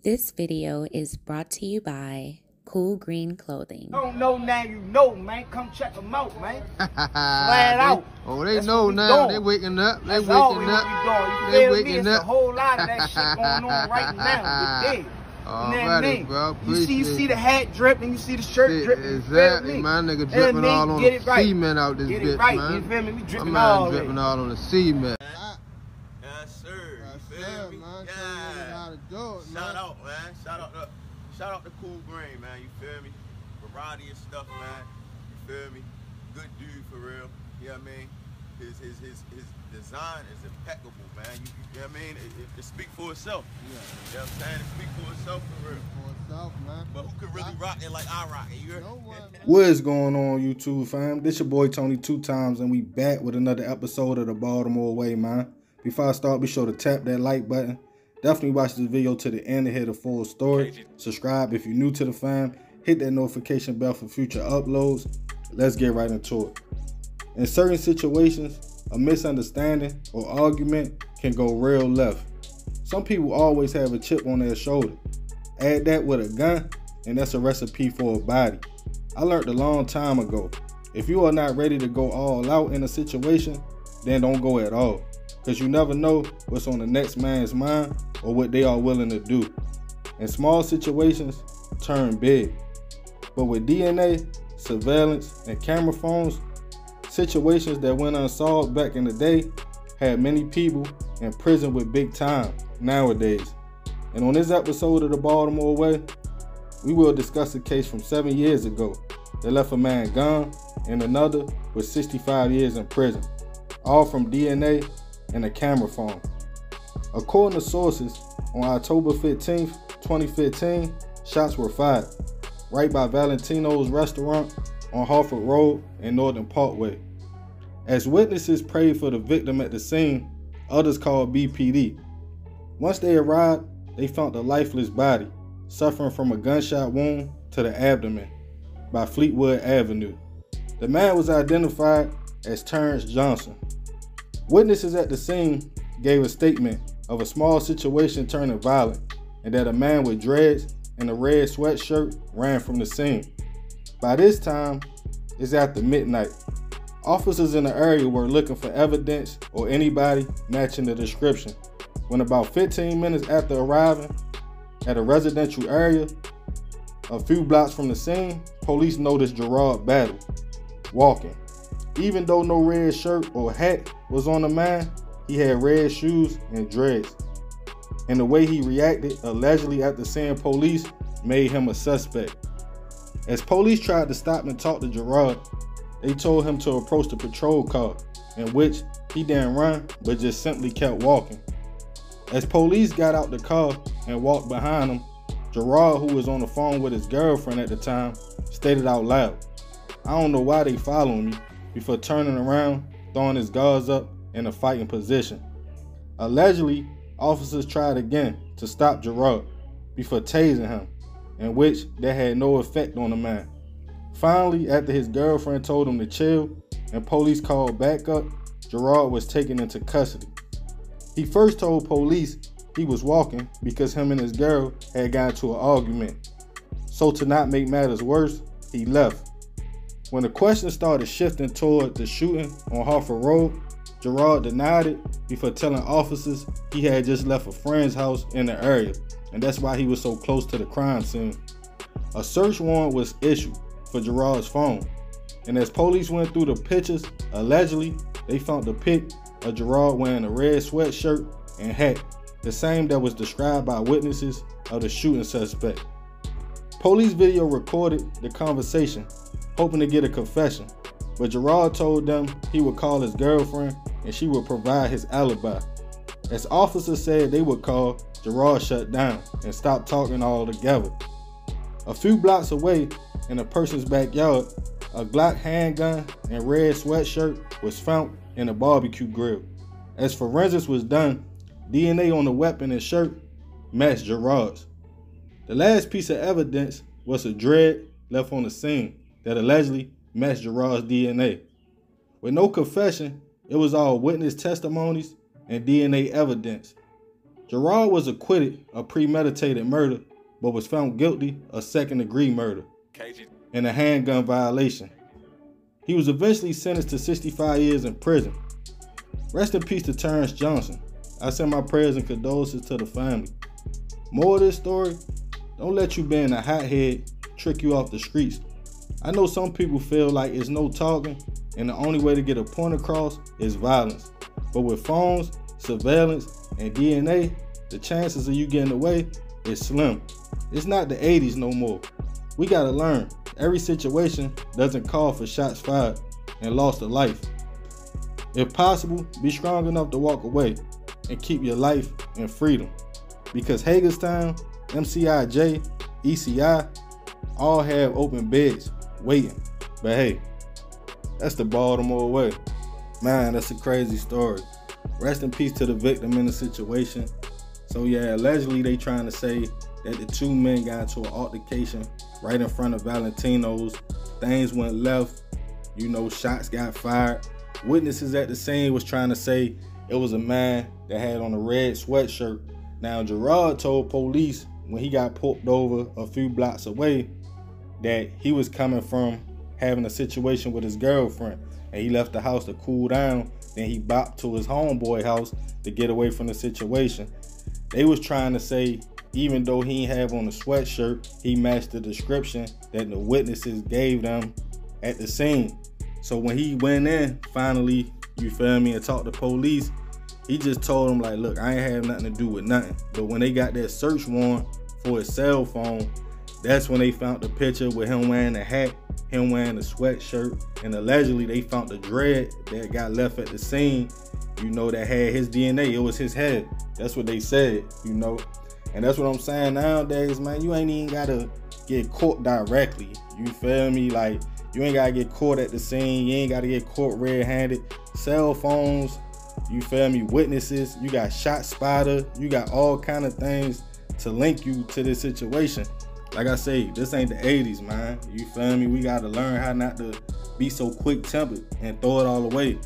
This video is brought to you by Cool Green Clothing. Don't know now, you know, man. Come check them out, man. Flat out. Oh, they That's know now. doing. They waking up. They That's waking all we up. doing. You They feel me? waking It's up. a whole lot of that shit going on right now. You dig? Alrighty, bro. You see the hat dripping, you see the shirt dripping. Exactly, my nigga dripping all on the cement out this bitch, right. man. You feel me? We dripping my all man dripping all on the cement. Yes, sir. You feel me? Man. Yeah. How to do it, man. Shout out to Cool Green, man. You feel me? Variety of stuff, man. You feel me? Good dude for real. You know what I mean? His design is impeccable, man. You know what I mean? It speaks for itself. Yeah. You know what I'm saying? It speaks for itself for real. For itself, man. But who could really rock it like I rock it? You heard? What is going on, YouTube fam? This your boy Tony 2Times, and we back with another episode of the Baltimore Way, man. Before I start, be sure to tap that like button. Definitely watch this video to the end to hear the full story. Subscribe if you're new to the fam. Hit that notification bell for future uploads. Let's get right into it. In certain situations, a misunderstanding or argument can go real left. Some people always have a chip on their shoulder. Add that with a gun, and that's a recipe for a body. I learned a long time ago, if you are not ready to go all out in a situation, then don't go at all. Because you never know what's on the next man's mind or what they are willing to do. And small situations turn big. But with DNA, surveillance, and camera phones, situations that went unsolved back in the day had many people in prison with big time nowadays. And on this episode of the Baltimore Way, we will discuss a case from 7 years ago that left a man gone and another with 65 years in prison, all from DNA and a camera phone. According to sources, on October 15th, 2015, shots were fired right by Valentinos Restaurant on Harford Road and Northern Parkway. As witnesses prayed for the victim at the scene, others called BPD. Once they arrived, they found a lifeless body, suffering from a gunshot wound to the abdomen by Fleetwood Avenue. The man was identified as Terrence Johnson. Witnesses at the scene gave a statement of a small situation turning violent and that a man with dreads and a red sweatshirt ran from the scene. By this time, it's after midnight. Officers in the area were looking for evidence or anybody matching the description. When about 15 minutes after arriving at a residential area, a few blocks from the scene, police noticed Gerard Battle walking. Even though no red shirt or hat was on the man, he had red shoes and dreads. And the way he reacted, allegedly after seeing police, made him a suspect. As police tried to stop and talk to Gerard, they told him to approach the patrol car, in which he didn't run, but just simply kept walking. As police got out the car and walked behind him, Gerard, who was on the phone with his girlfriend at the time, stated out loud, "I don't know why they following me," before turning around, throwing his guards up in a fighting position. Allegedly, officers tried again to stop Gerard before tasing him, in which that had no effect on the man. Finally, after his girlfriend told him to chill and police called back up, Gerard was taken into custody. He first told police he was walking because him and his girl had got into an argument. So to not make matters worse, he left. When the question started shifting toward the shooting on Harford Road, Gerard denied it before telling officers he had just left a friend's house in the area, and that's why he was so close to the crime scene. A search warrant was issued for Gerard's phone, and as police went through the pictures, allegedly, they found the pic of Gerard wearing a red sweatshirt and hat, the same that was described by witnesses of the shooting suspect. Police video recorded the conversation, hoping to get a confession, but Gerard told them he would call his girlfriend and she would provide his alibi. As officers said they would call, Gerard shut down and stopped talking altogether. A few blocks away, in a person's backyard, a Glock handgun and red sweatshirt was found in a barbecue grill. As forensics was done, DNA on the weapon and shirt matched Gerard's. The last piece of evidence was a dread left on the scene that allegedly matched Gerard's DNA. With no confession, it was all witness testimonies and DNA evidence. Gerard was acquitted of premeditated murder, but was found guilty of second-degree murder and a handgun violation. He was eventually sentenced to 65 years in prison. Rest in peace to Terrence Johnson. I send my prayers and condolences to the family. More of this story, don't let you being a hothead trick you off the streets. I know some people feel like it's no talking and the only way to get a point across is violence. But with phones, surveillance, and DNA, the chances of you getting away is slim. It's not the 80s no more. We gotta learn, every situation doesn't call for shots fired and loss of life. If possible, be strong enough to walk away and keep your life and freedom. Because Hagerstown, MCIJ, ECI, all have open beds waiting. But hey, that's the Baltimore way. Man, that's a crazy story. Rest in peace to the victim in the situation. So yeah, allegedly they trying to say that the two men got into an altercation right in front of Valentinos. Things went left, you know, shots got fired. Witnesses at the scene was trying to say it was a man that had on a red sweatshirt. Now Gerard told police when he got pulled over a few blocks away that he was coming from having a situation with his girlfriend and he left the house to cool down. Then he bopped to his homeboy house to get away from the situation. They was trying to say even though he didn't have on a sweatshirt, he matched the description that the witnesses gave them at the scene. So when he went in, finally, you feel me, and talked to police, he just told them like, look, I ain't have nothing to do with nothing. But when they got that search warrant for his cell phone, that's when they found the picture with him wearing the hat, him wearing the sweatshirt, and allegedly they found the dread that got left at the scene, you know, that had his DNA. It was his head. That's what they said, you know. And that's what I'm saying nowadays, man. You ain't even gotta get caught directly. You feel me? Like, you ain't gotta get caught at the scene. You ain't gotta get caught red-handed. Cell phones, you feel me? Witnesses, you got shot spotter, you got all kind of things to link you to this situation. Like I say, this ain't the 80s, man. You feel me? We gotta learn how not to be so quick-tempered and throw it all away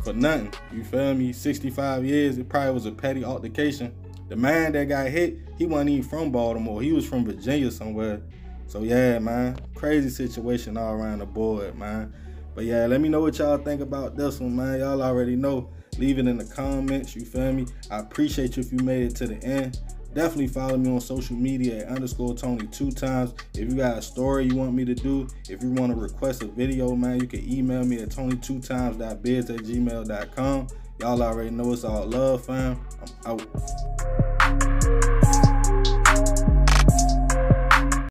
for nothing. You feel me? 65 years, it probably was a petty altercation. The man that got hit, he wasn't even from Baltimore. He was from Virginia somewhere. So yeah, man, crazy situation all around the board, man. But yeah, let me know what y'all think about this one, man. Y'all already know. Leave it in the comments, you feel me? I appreciate you if you made it to the end. Definitely follow me on social media at _Tony2times. If you got a story you want me to do, if you want to request a video, man, you can email me at tony2times.biz@gmail.com. Y'all already know it's all love, fam. I'm out.